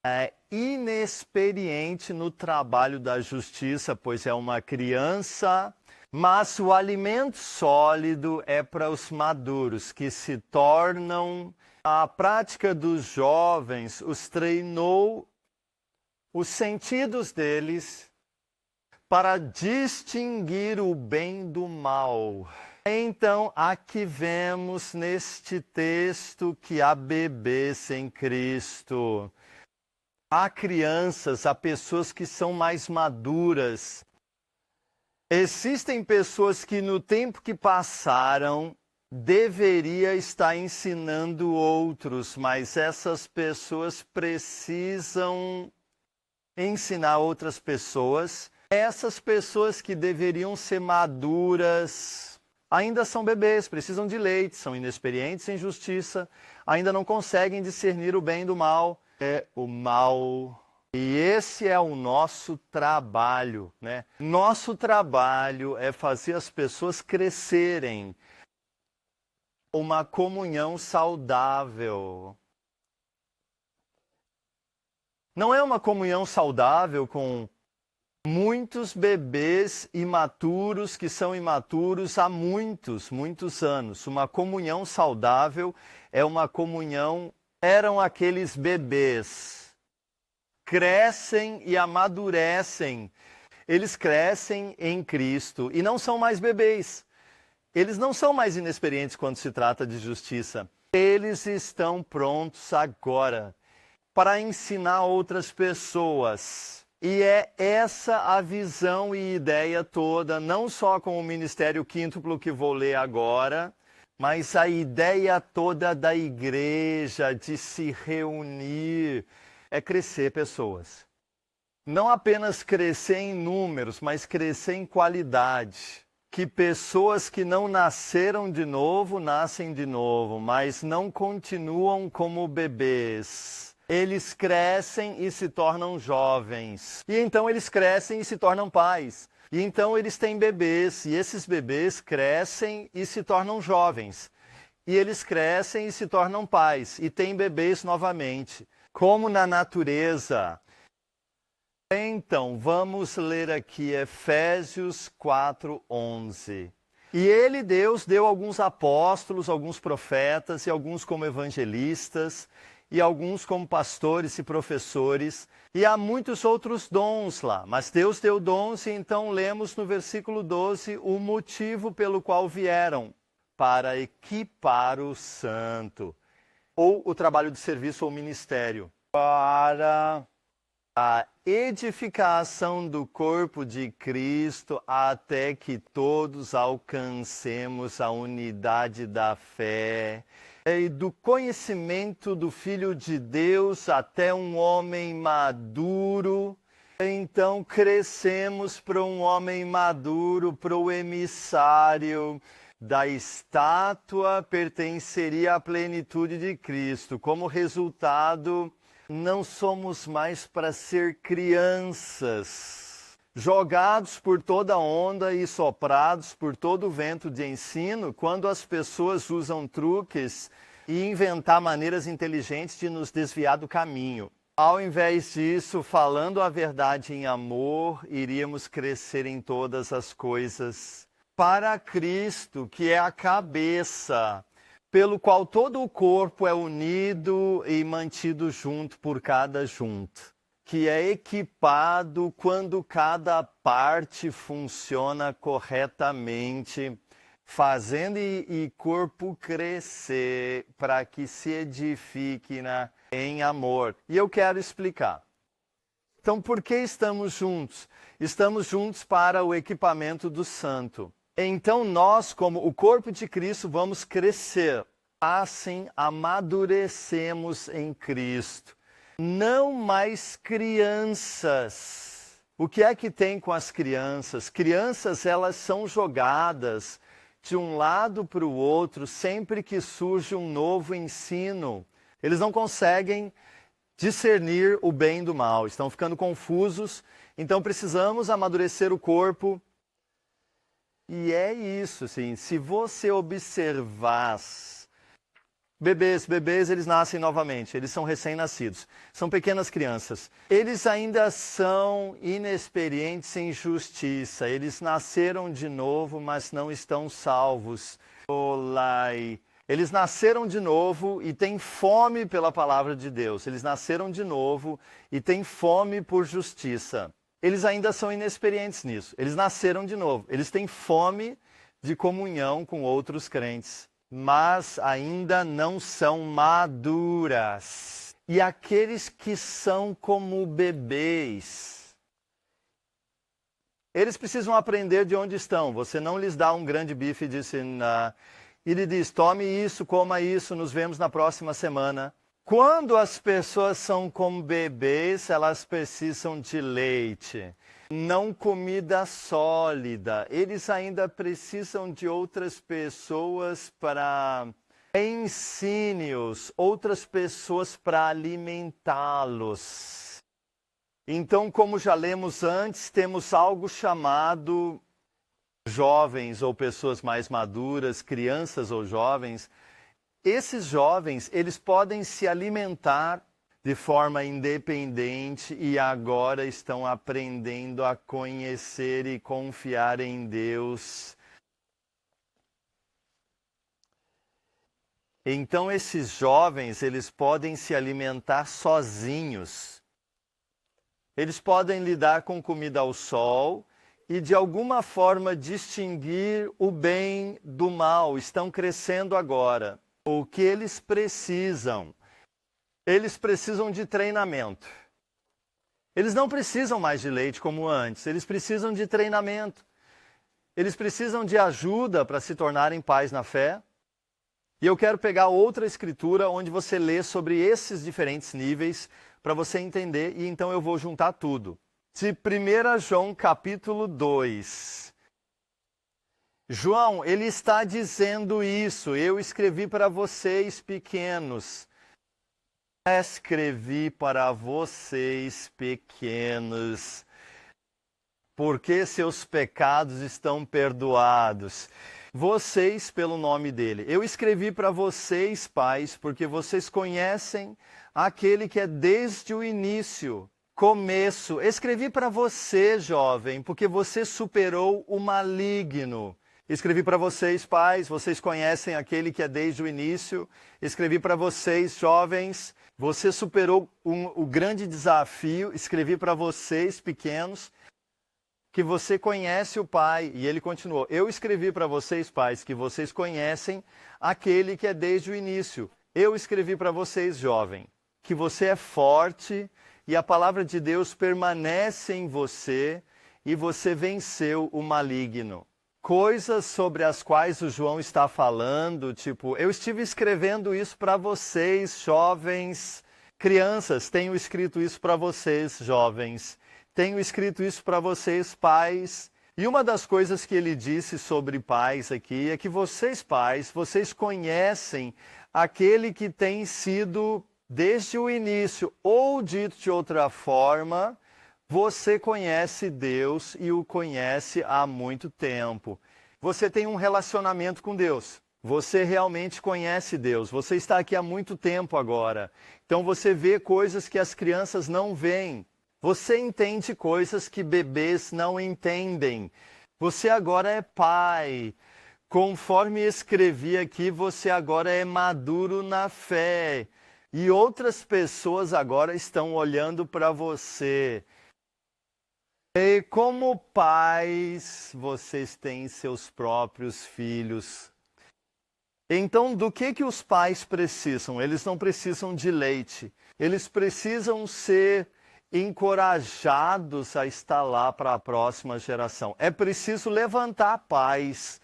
É inexperiente no trabalho da justiça, pois é uma criança, mas o alimento sólido é para os maduros, que se tornam... A prática dos jovens os treinou os sentidos deles para distinguir o bem do mal. Então, aqui vemos neste texto que há bebês em Cristo. Há crianças, há pessoas que são mais maduras. Existem pessoas que no tempo que passaram deveria estar ensinando outros, mas essas pessoas precisam ensinar outras pessoas. Essas pessoas que deveriam ser maduras ainda são bebês, precisam de leite, são inexperientes em justiça, ainda não conseguem discernir o bem do mal. É o mal. E esse é o nosso trabalho, né? Nosso trabalho é fazer as pessoas crescerem. Uma comunhão saudável. Não é uma comunhão saudável com muitos bebês imaturos que são imaturos há muitos anos. Uma comunhão saudável é uma comunhão... Eram aqueles bebês. Crescem e amadurecem. Eles crescem em Cristo e não são mais bebês. Eles não são mais inexperientes quando se trata de justiça. Eles estão prontos agora para ensinar outras pessoas. E é essa a visão e ideia toda, não só com o Ministério Quíntuplo que vou ler agora, mas a ideia toda da igreja de se reunir é crescer pessoas. Não apenas crescer em números, mas crescer em qualidade. Que pessoas que não nasceram de novo, nascem de novo, mas não continuam como bebês. Eles crescem e se tornam jovens. E então eles crescem e se tornam pais. E então eles têm bebês, e esses bebês crescem e se tornam jovens. E eles crescem e se tornam pais, e têm bebês novamente, como na natureza. Então, vamos ler aqui Efésios 4:11. E ele, Deus, deu alguns apóstolos, alguns profetas, e alguns como evangelistas, e alguns como pastores e professores, e há muitos outros dons lá. Mas Deus deu dons, e então lemos no versículo 12 o motivo pelo qual vieram, para equipar o santo, ou o trabalho de serviço ou ministério, para a edificação do corpo de Cristo, até que todos alcancemos a unidade da fé e do conhecimento do Filho de Deus, até um homem maduro. Então crescemos para um homem maduro, para o emissário da estátua, pertenceria à plenitude de Cristo. Como resultado, não somos mais para ser crianças, jogados por toda onda e soprados por todo vento de ensino, quando as pessoas usam truques e inventar maneiras inteligentes de nos desviar do caminho. Ao invés disso, falando a verdade em amor, iríamos crescer em todas as coisas para Cristo, que é a cabeça, pelo qual todo o corpo é unido e mantido junto por cada junto, que é equipado quando cada parte funciona corretamente, fazendo e corpo crescer para que se edifique em amor. E eu quero explicar. Então, por que estamos juntos? Estamos juntos para o equipamento do santo. Então nós, como o corpo de Cristo, vamos crescer. Assim amadurecemos em Cristo. Não mais crianças. O que é que tem com as crianças? Crianças, elas são jogadas, de um lado para o outro sempre que surge um novo ensino. Eles não conseguem discernir o bem do mal, estão ficando confusos, então precisamos amadurecer o corpo. E é isso, assim, se você observar, bebês, eles nascem novamente, eles são recém-nascidos, são pequenas crianças. Eles ainda são inexperientes em justiça, eles nasceram de novo, mas não estão salvos. Olai. Eles nasceram de novo e têm fome pela palavra de Deus. Eles nasceram de novo e têm fome por justiça. Eles ainda são inexperientes nisso. Eles nasceram de novo. Eles têm fome de comunhão com outros crentes, mas ainda não são maduras. E aqueles que são como bebês, eles precisam aprender de onde estão. Você não lhes dá um grande bife e diz, ele diz, tome isso, coma isso, nos vemos na próxima semana. Quando as pessoas são como bebês, elas precisam de leite, não comida sólida. Eles ainda precisam de outras pessoas para ensine-os, outras pessoas para alimentá-los. Então, como já lemos antes, temos algo chamado jovens ou pessoas mais maduras, crianças ou jovens. Esses jovens, eles podem se alimentar de forma independente e agora estão aprendendo a conhecer e confiar em Deus. Então, esses jovens, eles podem se alimentar sozinhos. Eles podem lidar com comida ao sol e, de alguma forma, distinguir o bem do mal. Estão crescendo agora. O que eles precisam? Eles precisam de treinamento. Eles não precisam mais de leite como antes, eles precisam de treinamento. Eles precisam de ajuda para se tornarem pais na fé. E eu quero pegar outra escritura onde você lê sobre esses diferentes níveis para você entender, e então eu vou juntar tudo. De 1 João capítulo 2. João, ele está dizendo isso, eu escrevi para vocês pequenos. Escrevi para vocês pequenos, porque seus pecados estão perdoados. Vocês pelo nome dele. Eu escrevi para vocês, pais, porque vocês conhecem aquele que é desde o início, começo. Escrevi para você, jovem, porque você superou o maligno. Escrevi para vocês, pais, vocês conhecem aquele que é desde o início. Escrevi para vocês, jovens, você superou o grande desafio. Escrevi para vocês, pequenos, que você conhece o Pai. E ele continuou, eu escrevi para vocês, pais, que vocês conhecem aquele que é desde o início. Eu escrevi para vocês, jovem, que você é forte e a palavra de Deus permanece em você e você venceu o maligno. Coisas sobre as quais o João está falando, tipo, eu estive escrevendo isso para vocês, jovens, crianças, tenho escrito isso para vocês, jovens, tenho escrito isso para vocês, pais. E uma das coisas que ele disse sobre pais aqui é que vocês, pais, vocês conhecem aquele que tem sido desde o início, ou dito de outra forma, você conhece Deus e o conhece há muito tempo. Você tem um relacionamento com Deus. Você realmente conhece Deus. Você está aqui há muito tempo agora. Então você vê coisas que as crianças não veem. Você entende coisas que bebês não entendem. Você agora é pai. Conforme escrevi aqui, você agora é maduro na fé. E outras pessoas agora estão olhando para você. E como pais, vocês têm seus próprios filhos. Então, do que os pais precisam? Eles não precisam de leite. Eles precisam ser encorajados a estar lá para a próxima geração. É preciso levantar pais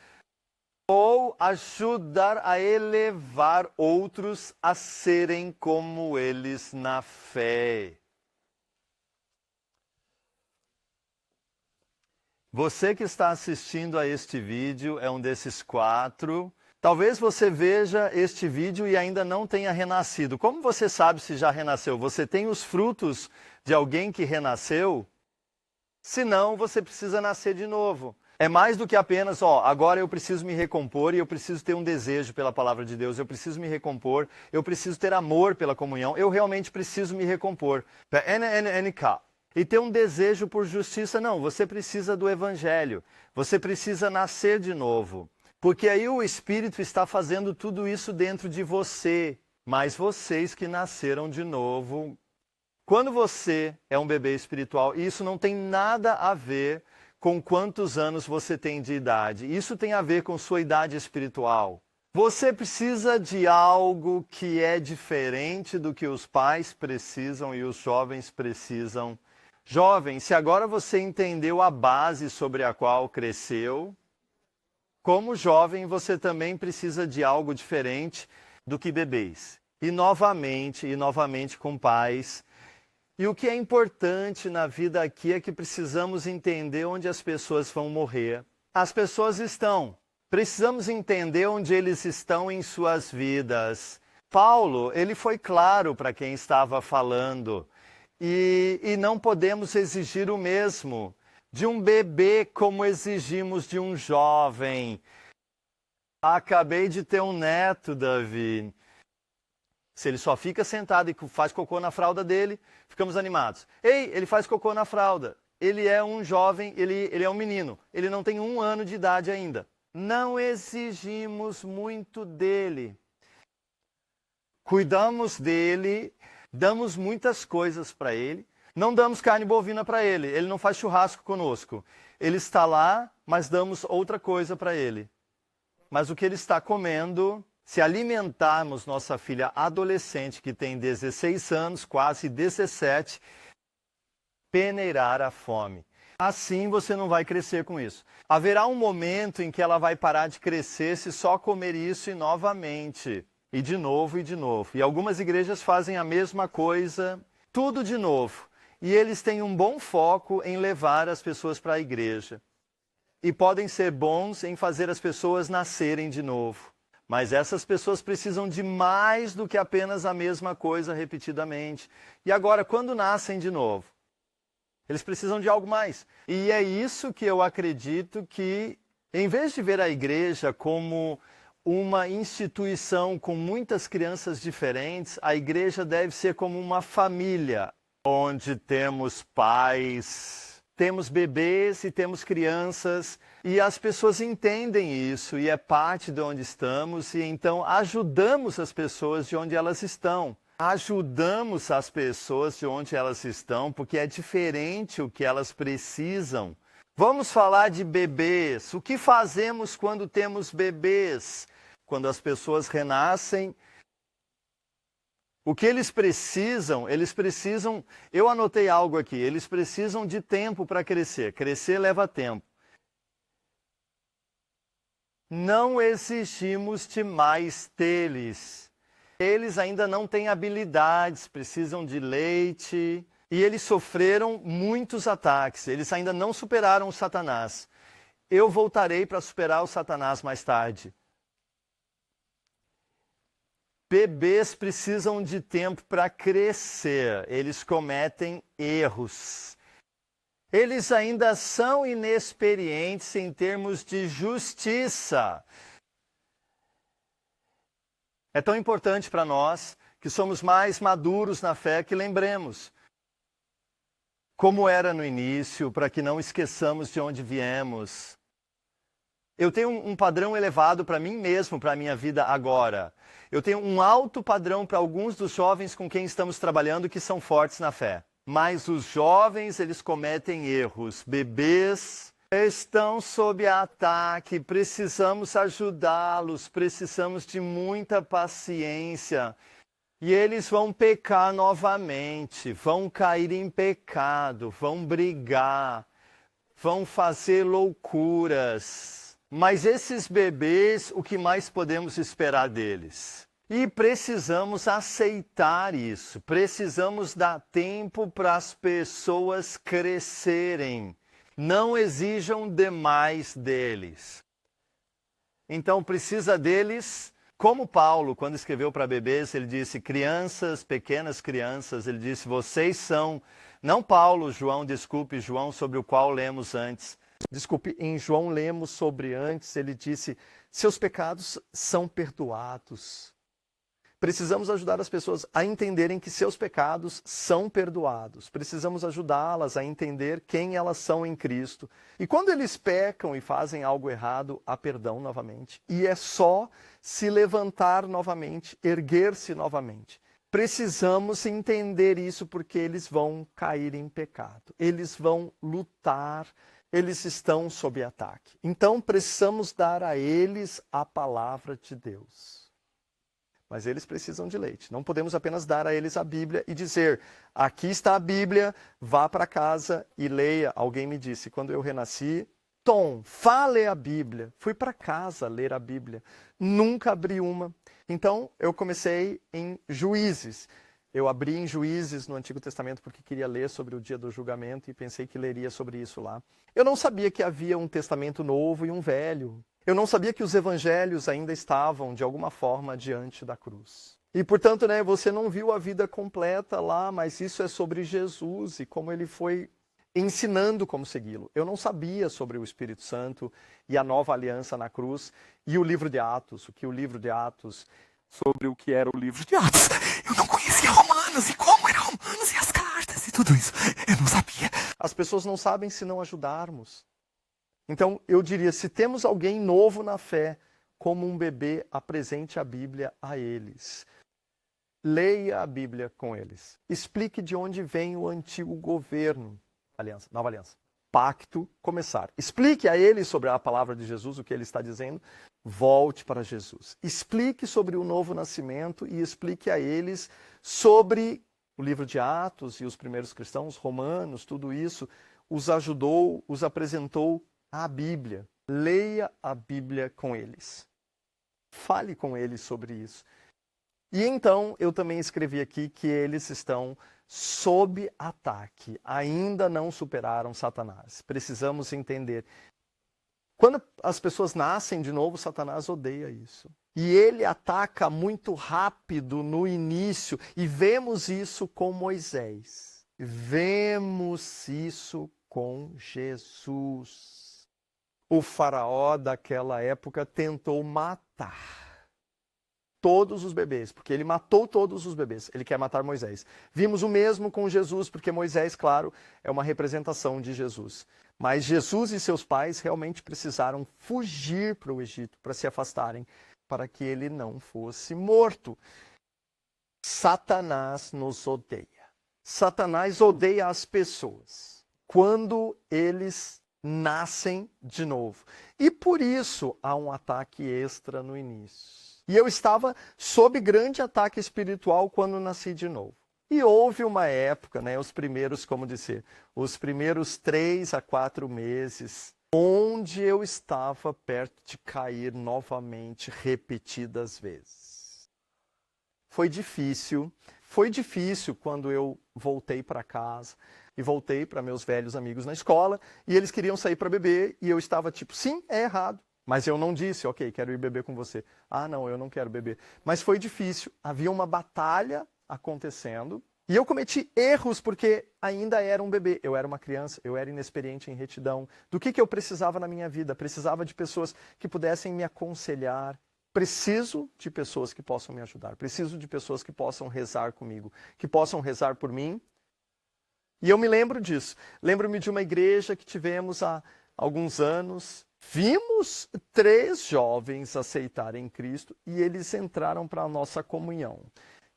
ou ajudar a elevar outros a serem como eles na fé. Você que está assistindo a este vídeo é um desses 4. Talvez você veja este vídeo e ainda não tenha renascido. Como você sabe se já renasceu? Você tem os frutos de alguém que renasceu? Se não, você precisa nascer de novo. É mais do que apenas, agora eu preciso me recompor e eu preciso ter um desejo pela palavra de Deus, eu preciso me recompor, eu preciso ter amor pela comunhão, eu realmente preciso me recompor. E ter um desejo por justiça, não, você precisa do evangelho, você precisa nascer de novo. Porque aí o Espírito está fazendo tudo isso dentro de você, mas vocês que nasceram de novo. Quando você é um bebê espiritual, isso não tem nada a ver com quantos anos você tem de idade. Isso tem a ver com sua idade espiritual. Você precisa de algo que é diferente do que os pais precisam e os jovens precisam. Jovem, se agora você entendeu a base sobre a qual cresceu, como jovem você também precisa de algo diferente do que bebês. E novamente com pais. E o que é importante na vida aqui é que precisamos entender onde as pessoas vão morrer. As pessoas estão. Precisamos entender onde eles estão em suas vidas. Paulo, ele foi claro para quem estava falando. E não podemos exigir o mesmo de um bebê como exigimos de um jovem. Acabei de ter um neto, Davi. Se ele só fica sentado e faz cocô na fralda dele, ficamos animados. Ei, ele faz cocô na fralda. Ele é um jovem, ele é um menino. Ele não tem 1 ano de idade ainda. Não exigimos muito dele. Cuidamos dele, damos muitas coisas para ele. Não damos carne bovina para ele. Ele não faz churrasco conosco. Ele está lá, mas damos outra coisa para ele. Mas o que ele está comendo... Se alimentarmos nossa filha adolescente, que tem 16 anos, quase 17, peneirar a fome. Assim você não vai crescer com isso. Haverá um momento em que ela vai parar de crescer se só comer isso e novamente. E de novo e de novo. E algumas igrejas fazem a mesma coisa, tudo de novo. E eles têm um bom foco em levar as pessoas para a igreja. E podem ser bons em fazer as pessoas nascerem de novo. Mas essas pessoas precisam de mais do que apenas a mesma coisa repetidamente. E agora, quando nascem de novo? Eles precisam de algo mais. E é isso que eu acredito que, em vez de ver a igreja como uma instituição com muitas crianças diferentes, a igreja deve ser como uma família, onde temos pais, temos bebês e temos crianças. E as pessoas entendem isso e é parte de onde estamos e então ajudamos as pessoas de onde elas estão. Ajudamos as pessoas de onde elas estão porque é diferente o que elas precisam. Vamos falar de bebês. O que fazemos quando temos bebês? Quando as pessoas renascem, o que eles precisam, eu anotei algo aqui, eles precisam de tempo para crescer. Crescer leva tempo. Não exigimos demais deles. Eles ainda não têm habilidades, precisam de leite. E eles sofreram muitos ataques. Eles ainda não superaram o Satanás. Eu voltarei para superar o Satanás mais tarde. Bebês precisam de tempo para crescer. Eles cometem erros. Eles ainda são inexperientes em termos de justiça. É tão importante para nós, que somos mais maduros na fé, que lembremos como era no início, para que não esqueçamos de onde viemos. Eu tenho um padrão elevado para mim mesmo, para a minha vida agora. Eu tenho um alto padrão para alguns dos jovens com quem estamos trabalhando que são fortes na fé. Mas os jovens, eles cometem erros. Bebês estão sob ataque, precisamos ajudá-los, precisamos de muita paciência. E eles vão pecar novamente, vão cair em pecado, vão brigar, vão fazer loucuras. Mas esses bebês, o que mais podemos esperar deles? E precisamos aceitar isso, precisamos dar tempo para as pessoas crescerem. Não exijam demais deles. Então precisa deles, como Paulo, quando escreveu para bebês, ele disse, crianças, pequenas crianças, ele disse, vocês são, não Paulo, João, desculpe, João sobre o qual lemos antes. Desculpe, em João lemos sobre antes, ele disse, seus pecados são perdoados. Precisamos ajudar as pessoas a entenderem que seus pecados são perdoados. Precisamos ajudá-las a entender quem elas são em Cristo. E quando eles pecam e fazem algo errado, há perdão novamente. E é só se levantar novamente, erguer-se novamente. Precisamos entender isso porque eles vão cair em pecado. Eles vão lutar, eles estão sob ataque. Então precisamos dar a eles a palavra de Deus. Mas eles precisam de leite. Não podemos apenas dar a eles a Bíblia e dizer, aqui está a Bíblia, vá para casa e leia. Alguém me disse, quando eu renasci, Tom, vá ler a Bíblia. Fui para casa ler a Bíblia. Nunca abri uma. Então, eu comecei em Juízes. Eu abri em Juízes no Antigo Testamento porque queria ler sobre o dia do julgamento e pensei que leria sobre isso lá. Eu não sabia que havia um Testamento novo e um velho. Eu não sabia que os evangelhos ainda estavam, de alguma forma, diante da cruz. E, portanto, você não viu a vida completa lá, mas isso é sobre Jesus e como ele foi ensinando como segui-lo. Eu não sabia sobre o Espírito Santo e a nova aliança na cruz e o livro de Atos, sobre o que era o livro de Atos. Eu não conhecia Romanos e como eram Romanos e as cartas e tudo isso. Eu não sabia. As pessoas não sabem se não ajudarmos. Então, eu diria, se temos alguém novo na fé, como um bebê, apresente a Bíblia a eles. Leia a Bíblia com eles. Explique de onde vem o antigo governo. Aliança, nova aliança. Pacto, começar. Explique a eles sobre a palavra de Jesus, o que ele está dizendo. Volte para Jesus. Explique sobre o novo nascimento e explique a eles sobre o livro de Atos e os primeiros cristãos, romanos, tudo isso. Os ajudou, os apresentou a Bíblia. Leia a Bíblia com eles. Fale com eles sobre isso. E então, eu também escrevi aqui que eles estão sob ataque. Ainda não superaram Satanás. Precisamos entender. Quando as pessoas nascem de novo, Satanás odeia isso. E ele ataca muito rápido no início. E vemos isso com Moisés. Vemos isso com Jesus. O faraó daquela época tentou matar todos os bebês, porque ele matou todos os bebês. Ele quer matar Moisés. Vimos o mesmo com Jesus, porque Moisés, claro, é uma representação de Jesus. Mas Jesus e seus pais realmente precisaram fugir para o Egito, para se afastarem, para que ele não fosse morto. Satanás nos odeia. Satanás odeia as pessoas quando eles nascem de novo. E por isso há um ataque extra no início. E eu estava sob grande ataque espiritual quando nasci de novo. E houve uma época, os primeiros 3 a 4 meses, onde eu estava perto de cair novamente repetidas vezes. Foi difícil quando eu voltei para casa e voltei para meus velhos amigos na escola e eles queriam sair para beber e eu estava tipo, sim, é errado. Mas eu não disse, ok, quero ir beber com você. Ah, não, eu não quero beber. Mas foi difícil, havia uma batalha acontecendo e eu cometi erros porque ainda era um bebê. Eu era uma criança, eu era inexperiente em retidão. Do que eu precisava na minha vida? Precisava de pessoas que pudessem me aconselhar. Preciso de pessoas que possam me ajudar. Preciso de pessoas que possam rezar comigo, que possam rezar por mim. E eu me lembro disso. Lembro-me de uma igreja que tivemos há alguns anos. Vimos 3 jovens aceitarem Cristo e eles entraram para a nossa comunhão.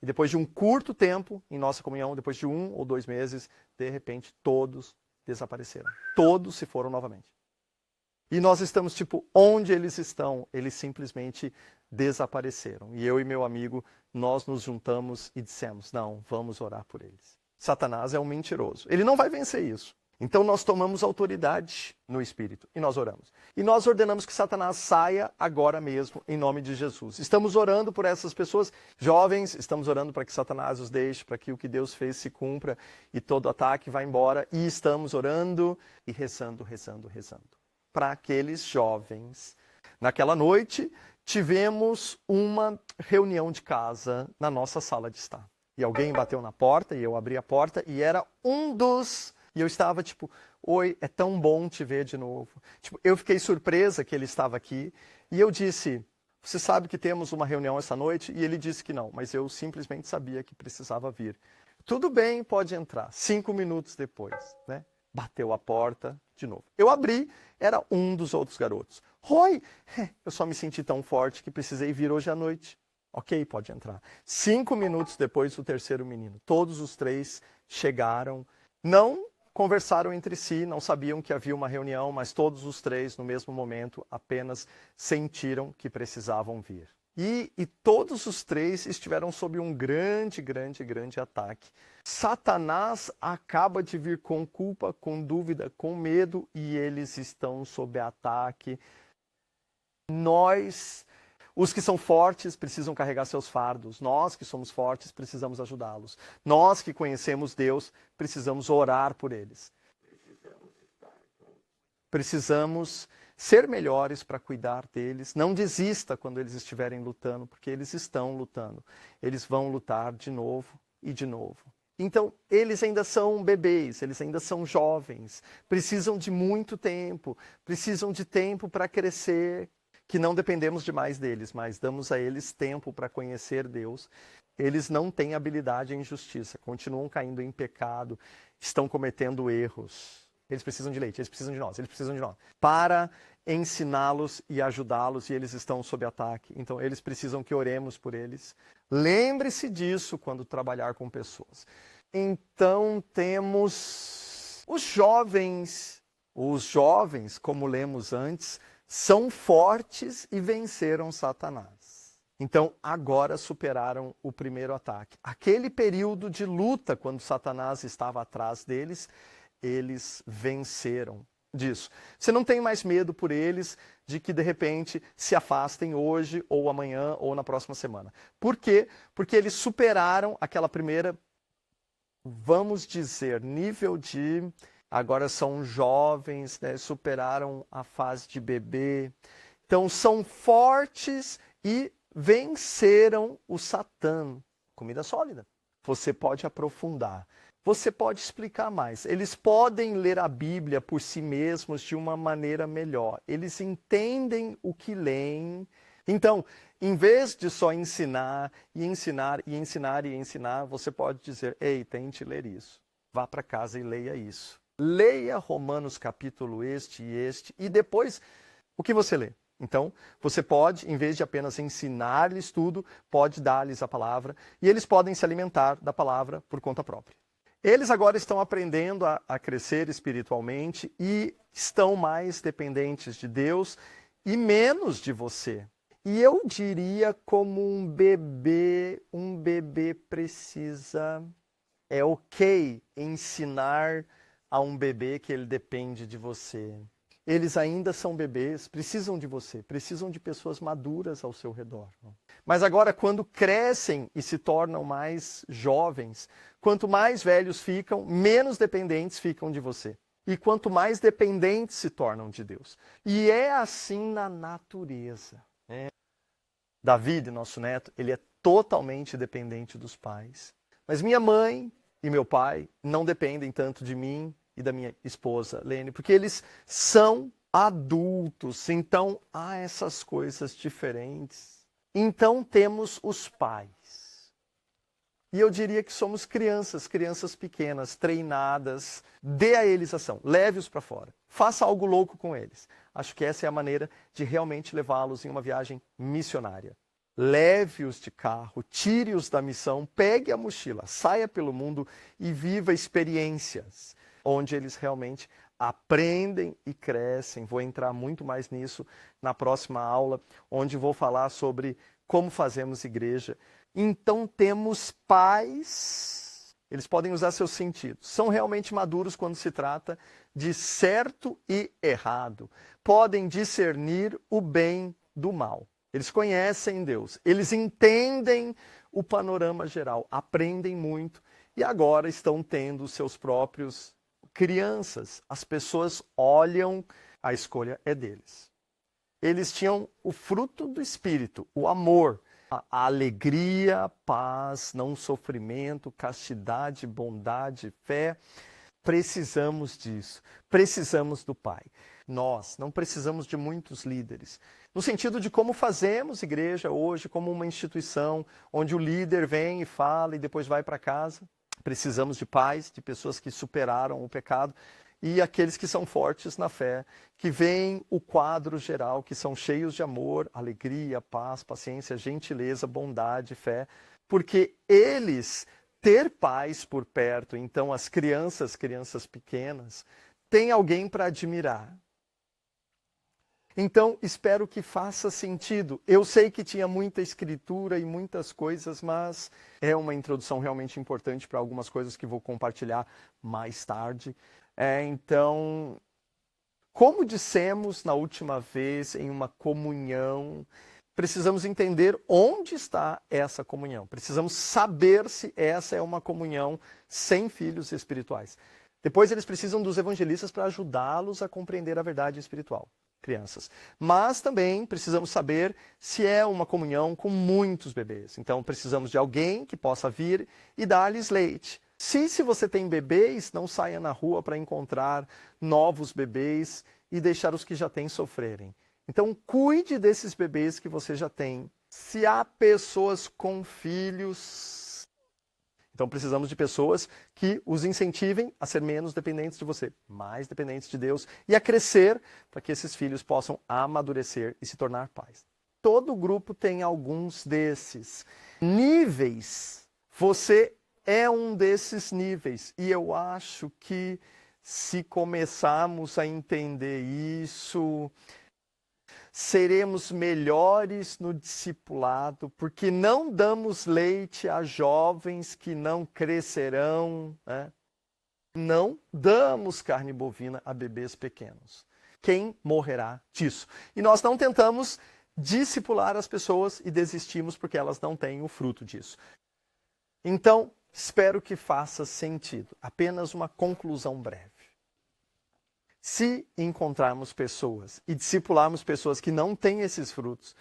E depois de um curto tempo em nossa comunhão, depois de 1 ou 2 meses, de repente todos desapareceram. Todos se foram novamente. E nós estamos tipo, onde eles estão? Eles simplesmente desapareceram. E eu e meu amigo, nós nos juntamos e dissemos, não, vamos orar por eles. Satanás é um mentiroso. Ele não vai vencer isso. Então nós tomamos autoridade no Espírito e nós oramos. E nós ordenamos que Satanás saia agora mesmo, em nome de Jesus. Estamos orando por essas pessoas jovens, estamos orando para que Satanás os deixe, para que o que Deus fez se cumpra e todo ataque vá embora. E estamos orando e rezando para aqueles jovens. Naquela noite, tivemos uma reunião de casa na nossa sala de estar. E alguém bateu na porta e eu abri a porta e era um dos... E eu estava tipo, oi, é tão bom te ver de novo. Tipo, eu fiquei surpresa que ele estava aqui. E eu disse, você sabe que temos uma reunião essa noite? E ele disse que não, mas eu simplesmente sabia que precisava vir. Tudo bem, pode entrar. 5 minutos depois, né? Bateu a porta de novo. Eu abri, era um dos outros garotos. Oi, eu só me senti tão forte que precisei vir hoje à noite. Ok, pode entrar. 5 minutos depois, o terceiro menino. Todos os 3 chegaram, não conversaram entre si, não sabiam que havia uma reunião, mas todos os 3, no mesmo momento, apenas sentiram que precisavam vir. E todos os 3 estiveram sob um grande ataque. Satanás acaba de vir com culpa, com dúvida, com medo, e eles estão sob ataque. Nós, os que são fortes, precisam carregar seus fardos. Nós que somos fortes, precisamos ajudá-los. Nós que conhecemos Deus, precisamos orar por eles. Precisamos ser melhores para cuidar deles. Não desista quando eles estiverem lutando, porque eles estão lutando. Eles vão lutar de novo e de novo. Então, eles ainda são bebês, eles ainda são jovens. Precisam de muito tempo, precisam de tempo para crescer, que não dependemos demais deles, mas damos a eles tempo para conhecer Deus. Eles não têm habilidade em justiça, continuam caindo em pecado, estão cometendo erros. Eles precisam de leite, eles precisam de nós, eles precisam de nós. Para ensiná-los e ajudá-los, e eles estão sob ataque. Então, eles precisam que oremos por eles. Lembre-se disso quando trabalhar com pessoas. Então, temos os jovens. Os jovens, como lemos antes, são fortes e venceram Satanás. Então, agora superaram o primeiro ataque. Aquele período de luta, quando Satanás estava atrás deles, eles venceram disso. Você não tem mais medo por eles de que, de repente, se afastem hoje, ou amanhã, ou na próxima semana. Por quê? Porque eles superaram aquela primeira, vamos dizer, nível de... Agora são jovens, né? Superaram a fase de bebê. Então são fortes e venceram o Satã. Comida sólida. Você pode aprofundar. Você pode explicar mais. Eles podem ler a Bíblia por si mesmos de uma maneira melhor. Eles entendem o que leem. Então, em vez de só ensinar, você pode dizer, ei, tente ler isso. Vá para casa e leia isso. Leia Romanos capítulo este, e depois, o que você lê? Então, você pode, em vez de apenas ensinar-lhes tudo, pode dar-lhes a palavra, e eles podem se alimentar da palavra por conta própria. Eles agora estão aprendendo a crescer espiritualmente e estão mais dependentes de Deus e menos de você. E eu diria como um bebê precisa... É ok ensinar a um bebê que ele depende de você. Eles ainda são bebês, precisam de você, precisam de pessoas maduras ao seu redor. Mas agora, quando crescem e se tornam mais jovens, quanto mais velhos ficam, menos dependentes ficam de você. E quanto mais dependentes se tornam de Deus. E é assim na natureza. David, nosso neto, ele é totalmente dependente dos pais. Mas minha mãe e meu pai não dependem tanto de mim e da minha esposa, Lene, porque eles são adultos, então há essas coisas diferentes. Então temos os pais. E eu diria que somos crianças pequenas, treinadas. Dê a eles ação, leve-os para fora. Faça algo louco com eles. Acho que essa é a maneira de realmente levá-los em uma viagem missionária. Leve-os de carro, tire-os da missão, pegue a mochila, saia pelo mundo e viva experiências onde eles realmente aprendem e crescem. Vou entrar muito mais nisso na próxima aula, onde vou falar sobre como fazemos igreja. Então temos pais Eles podem usar seus sentidos. São realmente maduros quando se trata de certo e errado. Podem discernir o bem do mal. Eles conhecem Deus. Eles entendem o panorama geral. Aprendem muito. E agora estão tendo seus próprios crianças. As pessoas olham, a escolha é deles. Eles tinham o fruto do Espírito, o amor. A alegria, paz, não sofrimento, castidade, bondade, fé. Precisamos disso. Precisamos do Pai. Nós não precisamos de muitos líderes. No sentido de como fazemos igreja hoje, como uma instituição, onde o líder vem e fala e depois vai para casa. Precisamos de pais, de pessoas que superaram o pecado. E aqueles que são fortes na fé, que veem o quadro geral, que são cheios de amor, alegria, paz, paciência, gentileza, bondade, fé, porque eles, ter pais por perto, então as crianças pequenas, têm alguém para admirar. Então, espero que faça sentido. Eu sei que tinha muita escritura e muitas coisas, mas é uma introdução realmente importante para algumas coisas que vou compartilhar mais tarde. Então, como dissemos na última vez em uma comunhão, precisamos entender onde está essa comunhão. Precisamos saber se essa é uma comunhão sem filhos espirituais. Depois eles precisam dos evangelistas para ajudá-los a compreender a verdade espiritual, crianças. Mas também precisamos saber se é uma comunhão com muitos bebês. Então precisamos de alguém que possa vir e dar-lhes leite. Se você tem bebês, não saia na rua para encontrar novos bebês e deixar os que já têm sofrerem. Então, cuide desses bebês que você já tem. Se há pessoas com filhos, então precisamos de pessoas que os incentivem a ser menos dependentes de você, mais dependentes de Deus e a crescer para que esses filhos possam amadurecer e se tornar pais. Todo grupo tem alguns desses níveis. Você é um desses níveis e eu acho que se começarmos a entender isso, seremos melhores no discipulado, porque não damos leite a jovens que não crescerão, né? Não damos carne bovina a bebês pequenos. Quem morrerá disso? E nós não tentamos discipular as pessoas e desistimos porque elas não têm o fruto disso. Então, espero que faça sentido. Apenas uma conclusão breve. Se encontrarmos pessoas e discipularmos pessoas que não têm esses frutos,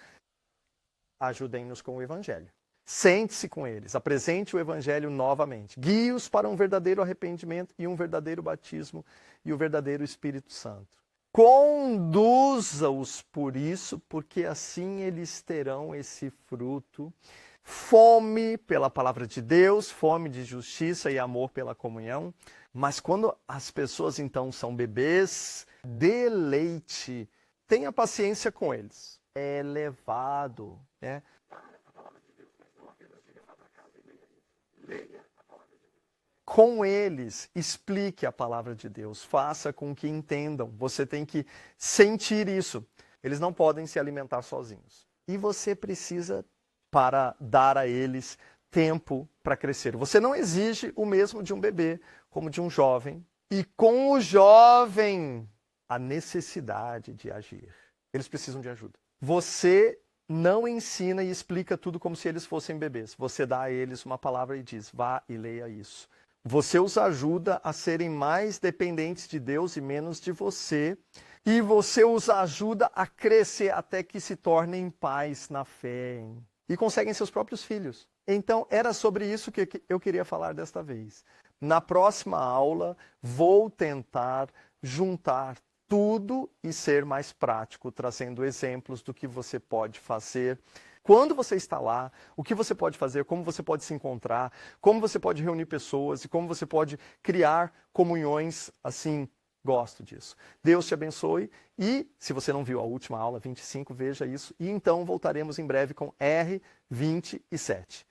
ajudem-nos com o Evangelho. Sente-se com eles, apresente o Evangelho novamente. Guie-os para um verdadeiro arrependimento e um verdadeiro batismo e o verdadeiro Espírito Santo. Conduza-os por isso, porque assim eles terão esse fruto. Fome pela palavra de Deus, fome de justiça e amor pela comunhão. Mas quando as pessoas então são bebês, dê leite, tenha paciência com eles. É elevado, né? Com eles, explique a palavra de Deus, faça com que entendam. Você tem que sentir isso. Eles não podem se alimentar sozinhos. E você precisa para dar a eles tempo para crescer. Você não exige o mesmo de um bebê como de um jovem. E com o jovem, a necessidade de agir. Eles precisam de ajuda. Você não ensina e explica tudo como se eles fossem bebês. Você dá a eles uma palavra e diz, vá e leia isso. Você os ajuda a serem mais dependentes de Deus e menos de você. E você os ajuda a crescer até que se tornem pais na fé. E conseguem seus próprios filhos. Então, era sobre isso que eu queria falar desta vez. Na próxima aula, vou tentar juntar tudo e ser mais prático, trazendo exemplos do que você pode fazer. Quando você está lá, o que você pode fazer, como você pode se encontrar, como você pode reunir pessoas e como você pode criar comunhões assim. Gosto disso. Deus te abençoe e, se você não viu a última aula, 25, veja isso. E então voltaremos em breve com R27.